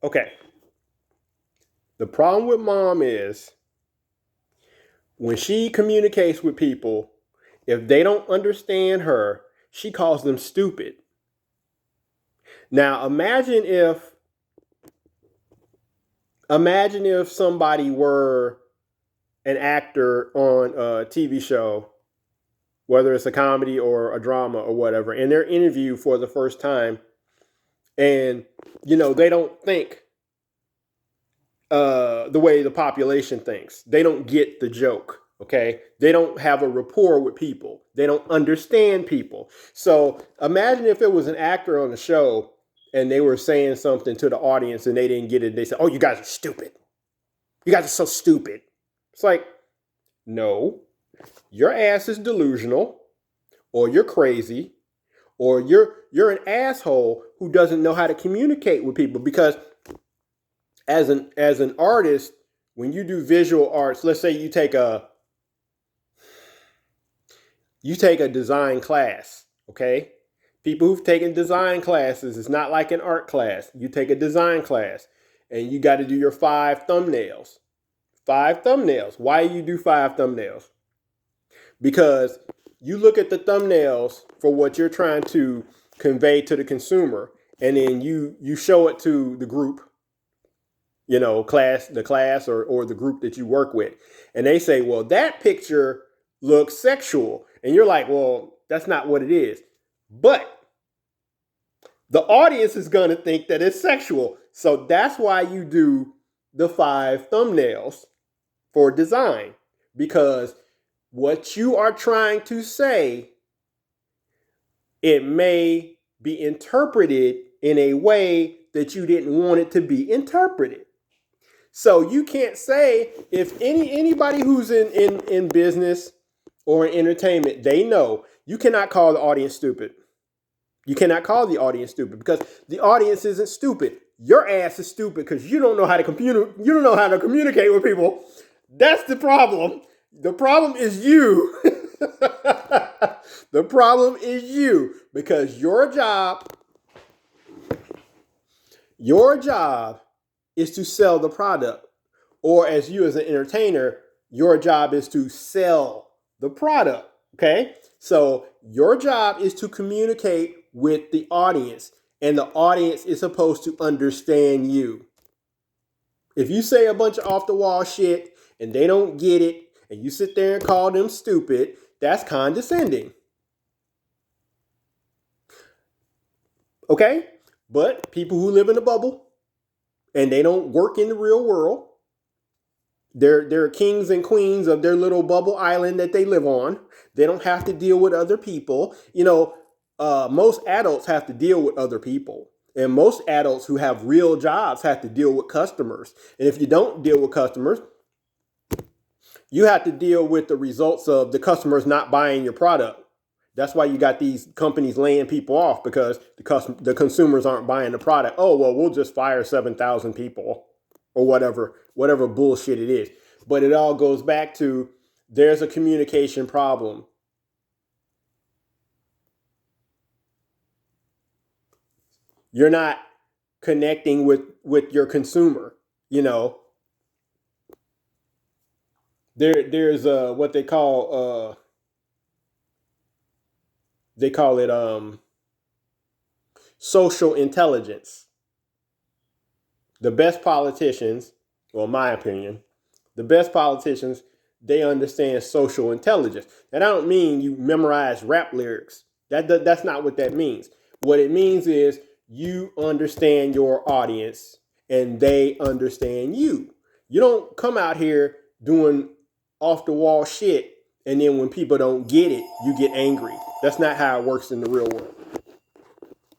Okay. The problem with mom is when she communicates with people, if they don't understand her, she calls them stupid. Now, imagine if somebody were an actor on a TV show, whether it's a comedy or a drama or whatever, and they're interviewed for the first time, and they don't think the way the population thinks. They don't get the joke. Okay, they don't have a rapport with people. They don't understand people. So imagine if it was an actor on the show and they were saying something to the audience and they didn't get it. They said, "Oh, you guys are stupid. You guys are so stupid." It's like, no, your ass is delusional, or you're crazy, or you're an asshole who doesn't know how to communicate with people. Because as an artist, when you do visual arts, let's say you take a design class, okay? People who've taken design classes, it's not like an art class. You take a design class and you got to do your 5 thumbnails. 5 thumbnails. Why do you do 5 thumbnails? Because you look at the thumbnails for what you're trying to convey to the consumer, and then you show it to the group, the class or the group that you work with. And they say, well, that picture looks sexual. And you're like, well, that's not what it is. But the audience is going to think that it's sexual. So that's why you do the 5 thumbnails for design. Because what you are trying to say, it may be interpreted in a way that you didn't want it to be interpreted. So you can't say, if anybody who's in business or in entertainment, they know you cannot call the audience stupid. You cannot call the audience stupid because the audience isn't stupid. Your ass is stupid because you don't know how to you don't know how to communicate with people. That's the problem. The problem is you. The problem is you, because your job is to sell the product. Or as you as an entertainer, your job is to sell the product. Okay? So your job is to communicate with the audience, and the audience is supposed to understand you. If you say a bunch of off the wall shit and they don't get it, and you sit there and call them stupid, that's condescending. Okay? But people who live in a bubble and they don't work in the real world, they're kings and queens of their little bubble island that they live on. They don't have to deal with other people. Most adults have to deal with other people. And most adults who have real jobs have to deal with customers. And if you don't deal with customers, you have to deal with the results of the customers not buying your product. That's why you got these companies laying people off, because the consumers aren't buying the product. Oh, well, we'll just fire 7,000 people or whatever bullshit it is. But it all goes back to, there's a communication problem. You're not connecting with your consumer. There's what they call it social intelligence. The best politicians, well, in my opinion, they understand social intelligence. And I don't mean you memorize rap lyrics. That's not what that means. What it means is you understand your audience and they understand you. You don't come out here doing off the wall shit, and then when people don't get it, you get angry. That's not how it works in the real world.